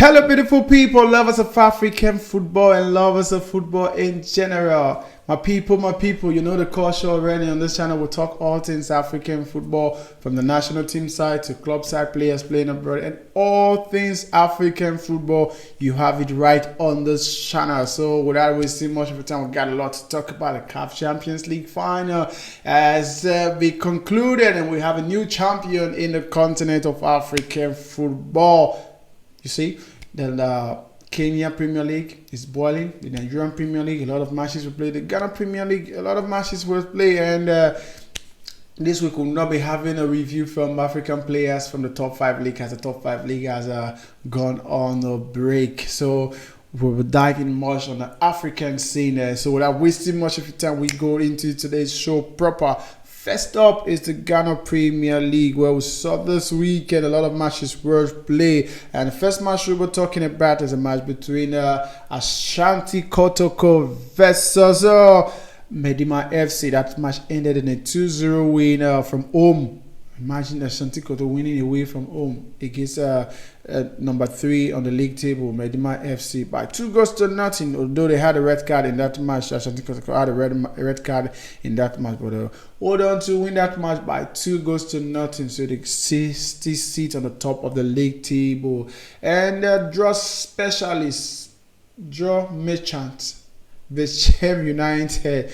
Hello, beautiful people, lovers of African football and lovers of football in general. My people, you know the culture already. On this channel, we'll talk all things African football, from the national team side to club side players playing abroad, and all things African football. You have it right on this channel. So without wasting much of your time, we got a lot to talk about. The CAF Champions League final has been concluded, and we have a new champion in the continent of African football. You see, the Kenyan Premier League is boiling. The Nigerian Premier League, a lot of matches were played. The Ghana Premier League, a lot of matches were played. And this week we'll not be having a review from African players from the top 5 league, as the top 5 league has gone on a break. So we'll dive in much on the African scene. So without wasting much of your time, we go into today's show proper. First up is the Ghana Premier League, where we saw this weekend a lot of matches were played. And the first match we were talking about is a match between Ashanti Kotoko versus Medima FC. That match ended in a 2-0 win from home. Imagine Ashanti Kotoko winning away from home against number 3 on the league table, Medima FC, by 2-0. Although they had a red card in that match, Ashanti Kotoko had a red card in that match, but hold on to win that match by 2-0. So they still sit on the top of the league table. And draw specialists, draw merchants, Bechem United,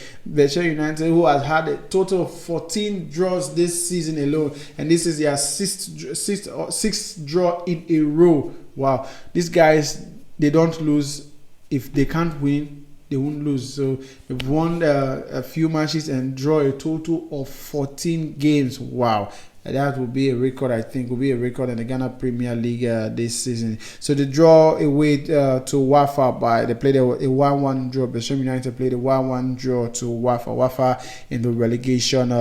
who has had a total of 14 draws this season alone, and this is their sixth draw in a row. Wow, these guys, they don't lose. If they can't win, they won't lose. So they've won a few matches and draw a total of 14 games. Wow. That will be a record, I think, will be a record in the Ghana Premier League this season. So they draw away to Wafa they played a 1-1 draw. Bechem United played a 1-1 draw to Wafa. Wafa in the relegation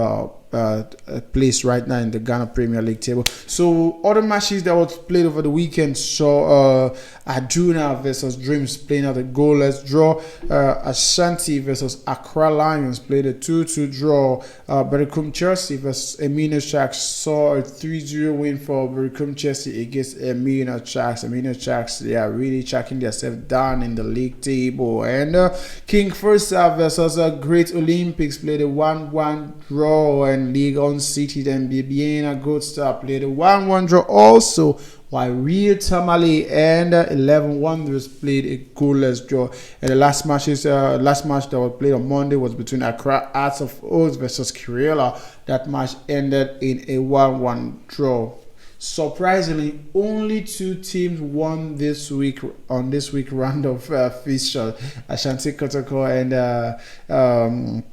place right now in the Ghana Premier League table. So other matches that was played over the weekend saw Aduna versus Dreams playing out a goalless draw. Ashanti versus Accra Lions played a 2-2 draw. Bericum Chelsea versus Emina Sharks saw a 3-0 win for Bericum Chelsea against Emina Sharks. Emina Sharks, they are really tracking themselves down in the league table. And King Faisal versus Great Olympics played a 1-1 draw, and League on City and Bibiana Gold Star played a 1-1 draw also, while Real Tamale and 11 Wanderers played a goalless draw. And the last match that was played on Monday was between Accra Hearts of Oaks versus Kirela. That match ended in a 1-1 draw. Surprisingly, only 2 teams won this week on this week round of fixture. Ashanti Kotoko and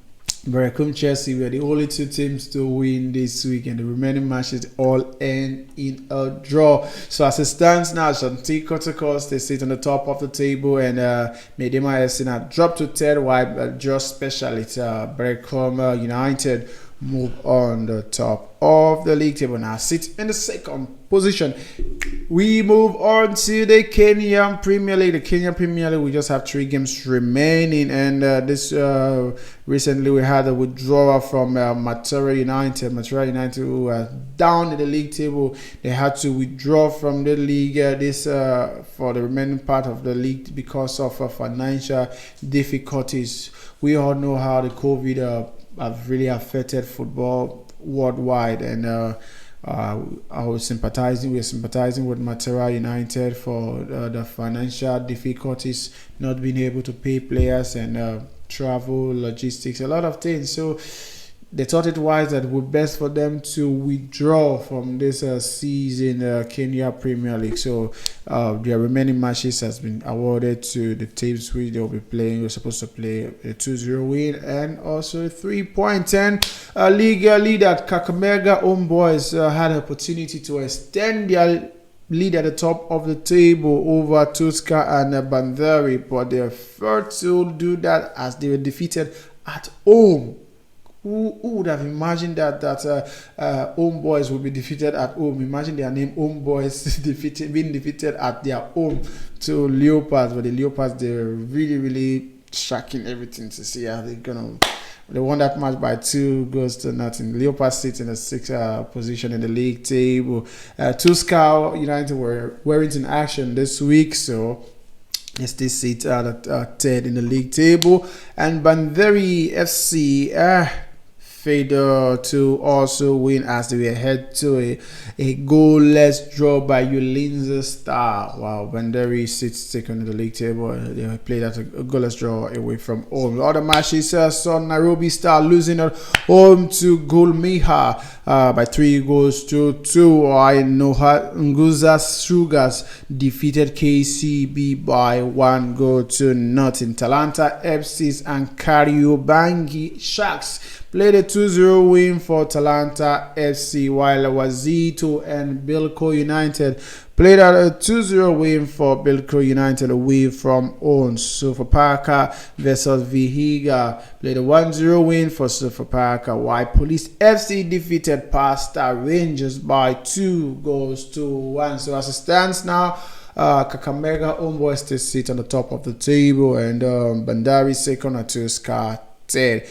Bericum Chelsea were the only 2 teams to win this week, and the remaining matches all end in a draw. So as it stands now, Ashanti Kotoko, they sit on the top of the table, and Medima FC now dropped to 3rd, while draw specialist Bericum United move on the top of the league table, now sit in the 2nd position. We move on to the Kenyan Premier League. The Kenyan Premier League, we just have 3 games remaining, and this recently we had a withdrawal from Matera United. Matera United, who are down in the league table, they had to withdraw from the league for the remaining part of the league because of financial difficulties. We all know how the COVID have really affected football worldwide, and we're sympathizing with Matera United for the financial difficulties, not being able to pay players, and travel, logistics, a lot of things. So they thought it wise that it would best for them to withdraw from this season Kenya Premier League. So their remaining matches has been awarded to the teams which they will be playing. We're supposed to play a 2-0 win and also a 3-point. And league leader Kakamega Homeboys had an opportunity to extend their lead at the top of the table over Tuska and Bandari, but they failed to do that as they were defeated at home. Who would have imagined that Homeboys would be defeated at home? Imagine their name, Homeboys, being defeated at their home to Leopards. But the Leopards, they're really, really shocking everything to see how they're gonna They won that match by 2-0. Leopards sit in the 6th position in the league table. Tuskal United weren't in action this week, so they still sit at 3rd in the league table. And Bandari FC failed to also win as they were head to a goalless draw by Ulinza Star. Wow, Bandari sits second in the league table. They played at a goalless draw away from home. The other matches saw Nairobi Star losing at home to Golmiha by 3-2. Nguza Sugars defeated KCB by 1-0. Talanta FCs and Kariobangi Sharks played a 2-0 win for Talanta FC, while Wazito and Bilko United played out a 2-0 win for Bilko United away from home. Sofapaka versus Vihiga played a 1-0 win for Sofapaka, while Police FC defeated Pasta Rangers by 2-1. So as it stands now, Kakamega Homeboys still sit on the top of the table, and Bandari second and Tuskal third.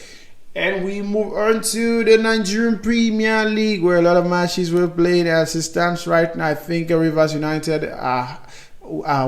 And we move on to the Nigerian Premier League, where a lot of matches were played. As it stands right now, I think Rivers United are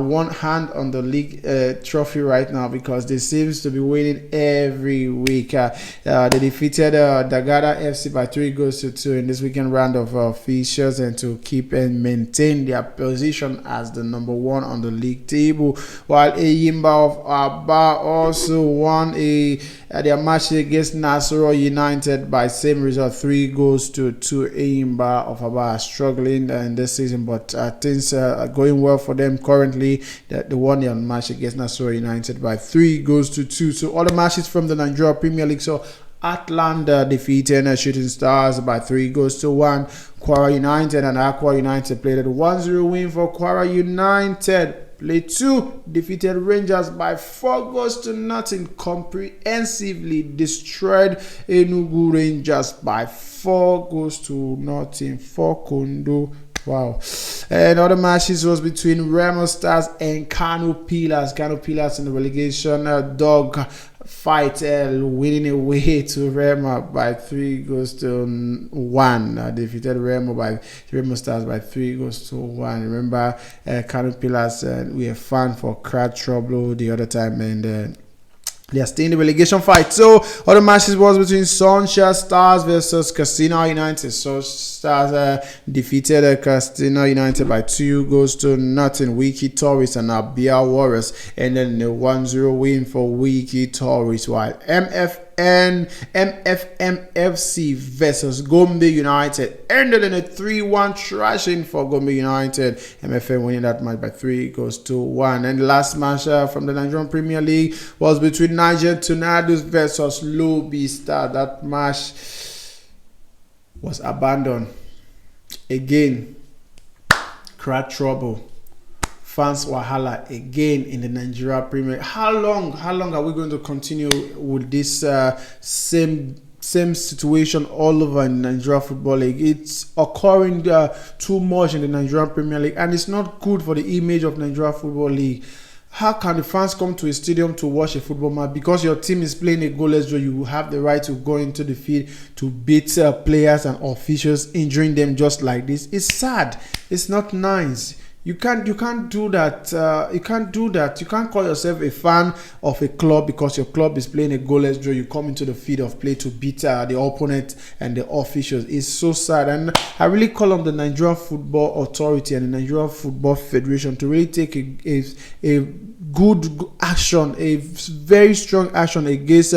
one hand on the league trophy right now, because they seems to be winning every week. They defeated Dagada FC by 3-2 in this weekend round of fixtures, and to keep and maintain their position as the number 1 on the league table, while Eyimba of Aba also won their match against Nasarawa United by same result, 3-2. Eyimba of Aba are struggling in this season, but things are going well for them currently. They won their match against Nasarawa United by 3-2. So all the matches from the Nigeria Premier League. So Atlanta defeated Shooting Stars by 3-1. Kwara United and Aqua United played a 1-0 win for Kwara United. Play 2 defeated Rangers by 4-0. Comprehensively destroyed Enugu Rangers by 4-0 for Kondo. Wow. And other matches was between Remo Stars and Kano Pillars. Kano Pillars in the relegation dog fight, winning away to Remo by 3-1. Defeated Remo Stars by 3-1. Remember, Kano Pillars, we are fan for crowd trouble the other time, and they are still in the relegation fight. So other matches was between Sanchez Stars versus Casino United. So Stars defeated Casino United by 2-0. Wiki Tourists and Abia Warriors, and then a 1-0 win for Wiki Tourists, while MFMFC versus Gombe United ended in a 3-1 thrashing for Gombe United. MFM winning that match by 3-1. And the last match from the Nigerian Premier League was between Niger Tornadoes versus Lobby Star. That match was abandoned. Again, crowd trouble. Fans wahala again in the Nigeria Premier League. How long are we going to continue with this same situation all over in the Nigeria Football League? It's occurring too much in the Nigeria Premier League, and it's not good for the image of Nigeria Football League. How can the fans come to a stadium to watch a football match? Because your team is playing a goalless draw, you have the right to go into the field to beat players and officials, injuring them just like this. It's sad. It's not nice. You can't do that. You can't do that. You can't call yourself a fan of a club because your club is playing a goalless draw. You come into the field of play to beat the opponent and the officials. It's so sad. And I really call on the Nigeria Football Authority and the Nigeria Football Federation to really take a good action, a very strong action against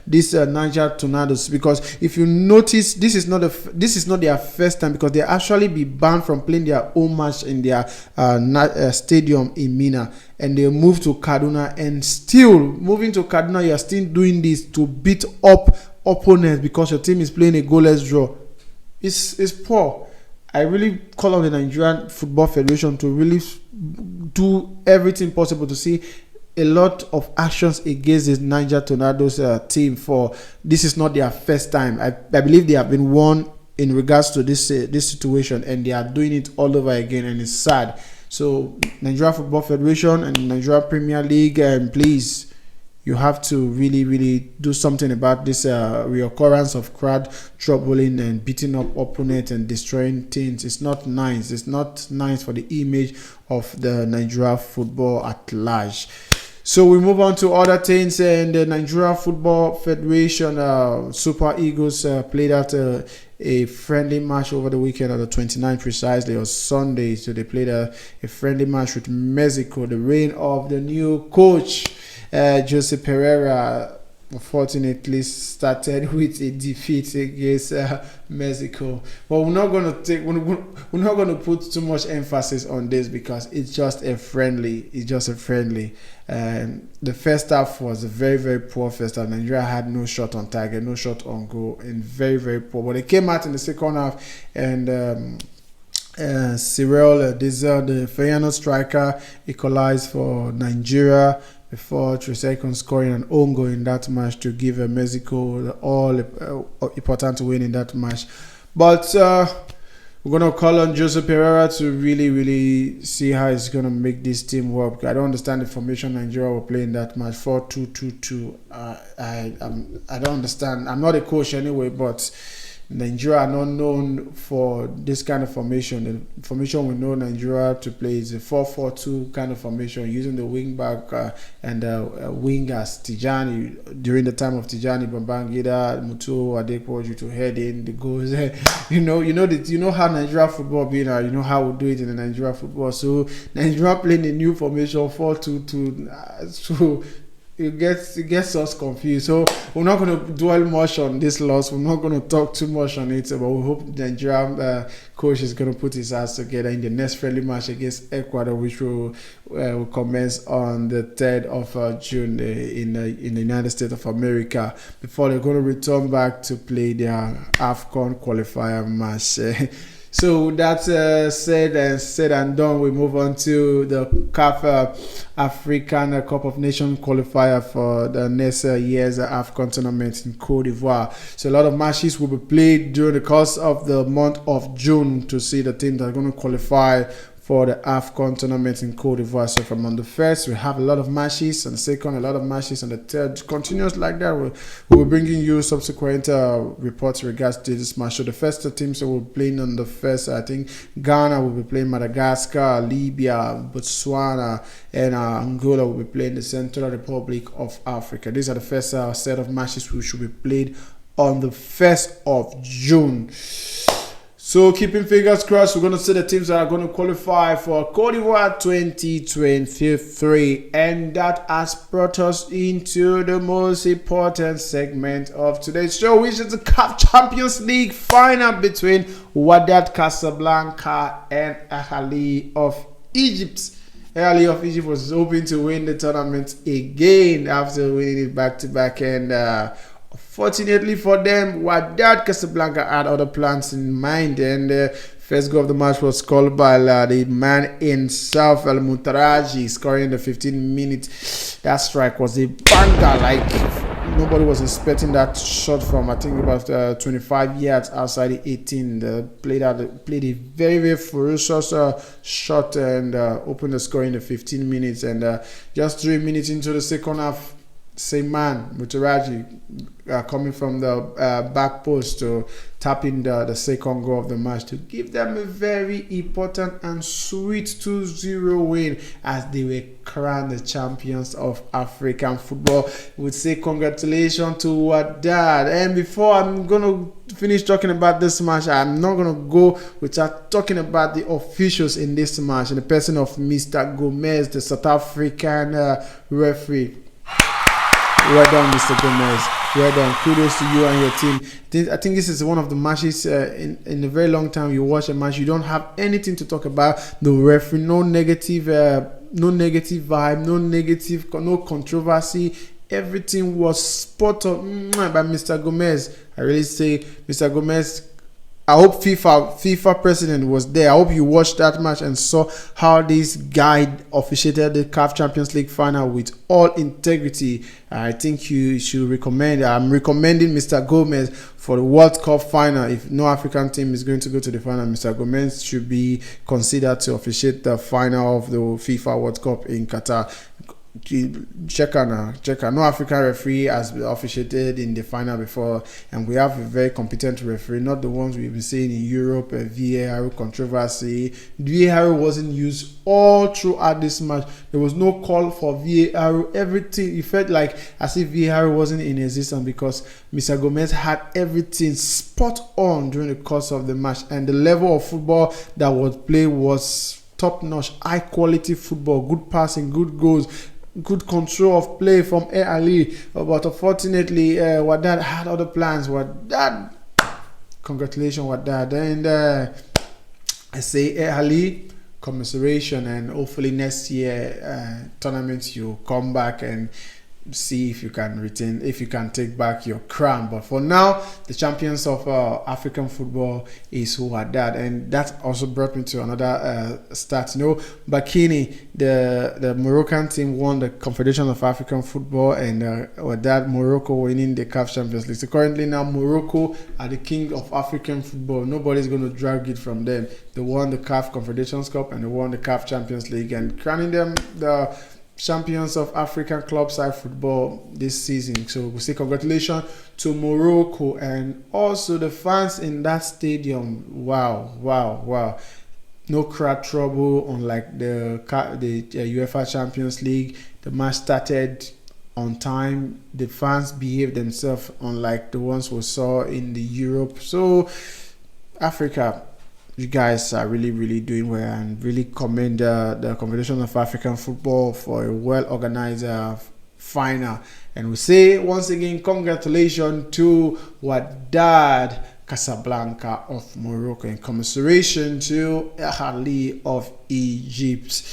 this Niger Tornadoes, because if you notice, this is not their first time, because they actually be banned from playing their own match in their stadium in Mina, and they move to Kaduna, and still moving to Kaduna, you are still doing this to beat up opponents because your team is playing a goalless draw. It's poor. I really call on the Nigerian Football Federation to really do everything possible to see a lot of actions against this Niger Tornadoes team. For this is not their first time. I believe they have been warned in regards to this situation, and they are doing it all over again, and it's sad. So Nigeria Football Federation and Nigeria Premier League, please you have to really do something about this reoccurrence of crowd troubling and beating up opponents and destroying things. It's not nice. It's not nice for the image of the Nigeria football at large. So we move on to other things, and the Nigeria Football Federation Super Eagles played out a friendly match over the weekend on the 29th precisely, on Sunday. So they played a friendly match with Mexico. The reign of the new coach, Jose Pereira, unfortunately started with a defeat against Mexico. But we're not going to put too much emphasis on this because it's just a friendly. The first half was a very poor first half. Nigeria had no shot on target, no shot on goal, and very poor. But they came out in the second half, and Cyril Diesel, the Feyenoord striker, equalized for Nigeria before 3 seconds scoring an own goal in that match to give Mexico the all important win in that match. But we're going to call on Jose Pereira to really see how he's going to make this team work. I don't understand the formation Nigeria were playing that match, 4-2-2-2. I don't understand. I'm not a coach anyway, but Nigeria are not known for this kind of formation. The formation we know Nigeria to play is a 4-4-2 kind of formation, using the wing back and wingers Tijani during the time of Tijani, Babangida, Mutu, Adepoju to head in the goals. you know how Nigeria football being. You know how we do it in the Nigeria football. So Nigeria playing the new formation 4-2-2. So it gets us confused. So we're not going to dwell much on this loss. We're not going to talk too much on it, but we hope the Nigerian coach is going to put his ass together in the next friendly match against Ecuador, which will commence on the 3rd of June in the United States of America, before they're going to return back to play their Afcon qualifier match. So that's said and done. We move on to the CAF African Cup of Nations qualifier for the next year's Afcon tournament in Cote d'Ivoire. So a lot of matches will be played during the course of the month of June to see the teams that are going to qualify for the Afcon tournament in Cote d'Ivoire. So from on the 1st, we have a lot of matches, on the 2nd, a lot of matches, on the 3rd, continuous like that. We'll be bringing you subsequent reports regards to this match. So the first teams that will be playing on the 1st, I think Ghana will be playing Madagascar, Libya, Botswana, and Angola will be playing the Central Republic of Africa. These are the first set of matches which will be played on the 1st of June. So keeping fingers crossed, we're going to see the teams that are going to qualify for Cote d'Ivoire 2023. And that has brought us into the most important segment of today's show, which is the CAF Champions League final between Wydad Casablanca and Ahly of Egypt. Ahly of Egypt was hoping to win the tournament again after winning it back-to-back, and fortunately for them, Wydad Casablanca had other plans in mind, and the first goal of the match was scored by the man himself, El Muntaraji, scoring in the 15th minute. That strike was a banger, like nobody was expecting that shot from, I think, about 25 yards outside the 18. Played a very ferocious shot and opened the score in the 15 minutes. And just 3 minutes into the second half, same man, Mutaraji, coming from the back post to tap in the second goal of the match to give them a very important and sweet 2-0 win as they were crowned the champions of African football. We'd say congratulations to Wydad. And before I'm going to finish talking about this match, I'm not going to go without talking about the officials in this match, in the person of Mr. Gomez, the South African referee. Well done, Mr. Gomez. Well done. Kudos to you and your team. I think this is one of the matches in a very long time you watch a match, you don't have anything to talk about. The referee, no negative vibe, no controversy. Everything was spot on by Mr. Gomez. I really say, Mr. Gomez, I hope FIFA president was there. I hope you watched that match and saw how this guy officiated the CAF Champions League final with all integrity. I think you should recommend. I'm recommending Mr. Gomez for the World Cup final. If no African team is going to go to the final, Mr. Gomez should be considered to officiate the final of the FIFA World Cup in Qatar. check out. No African referee has been officiated in the final before, and we have a very competent referee, not the ones we've been seeing in Europe. VAR controversy. VAR wasn't used all throughout this match. There was no call for VAR. Everything, it felt like as if VAR wasn't in existence, because Mr. Gomez had everything spot on during the course of the match, and the level of football that was played was top-notch, high-quality football, good passing, good goals, good control of play from Ali. But unfortunately, Wadad had other plans. Wadad, congratulations, Wadad. And I say Ali, commiseration, and hopefully next year tournament you come back and see if you can retain, if you can take back your crown. But for now, the champions of African football is who are that. And that also brought me to another stat. You know, Bakini, the Moroccan team, won the Confederation of African Football, and with that, Morocco winning the CAF Champions League. So currently now, Morocco are the king of African football. Nobody's going to drag it from them. They won the CAF Confederations Cup and they won the CAF Champions League, and crowning them the champions of African club side football this season. So we say congratulations to Morocco and also the fans in that stadium. Wow. No crowd trouble, unlike the UEFA Champions League. The match started on time. The fans behaved themselves, unlike the ones we saw in the Europe. So Africa, you guys are really doing well, and really commend the Confederation of African Football for a well-organized final. And we say once again, congratulations to Wydad Casablanca of Morocco, and commiseration to Ali of Egypt.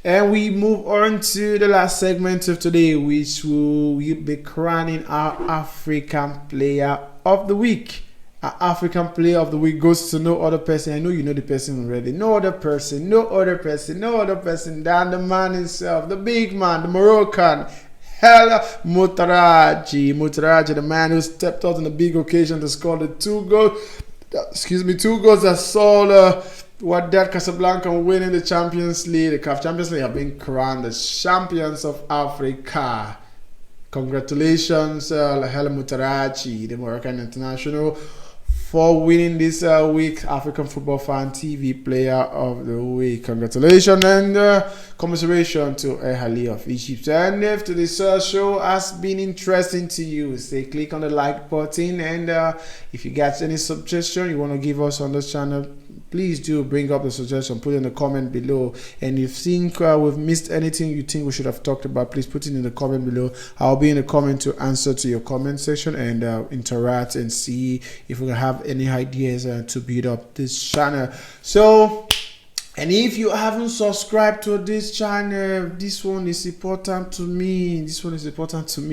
And we move on to the last segment of today, which will be crowning our African Player of the Week. Our African Player of the Week goes to no other person. I know you know the person already. No other person than the man himself, the big man, the Moroccan, Hela Mutaraji, the man who stepped out on a big occasion to score the two goals that saw Wydad Casablanca winning the Champions League. The CAF Champions League have been crowned the champions of Africa. Congratulations, Hela Mutaraji, the Moroccan international, for winning this week African Football Fan TV Player of the Week. Congratulations and commiseration to Ali of Egypt. And if today's show has been interesting to you, say click on the like button, and if you got any suggestion you want to give us on this channel, please do bring up the suggestion, put it in the comment below. And if you think we've missed anything you think we should have talked about, please put it in the comment below. I'll be in the comment to answer to your comment section and interact and see if we have any ideas to build up this channel. So, and if you haven't subscribed to this channel, this one is important to me.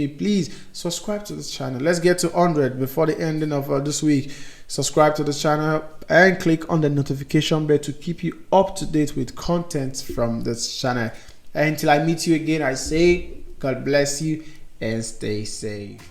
Please subscribe to this channel. Let's get to 100 before the ending of this week. Subscribe to the channel and click on the notification bell to keep you up to date with content from this channel. And until I meet you again, I say God bless you and stay safe.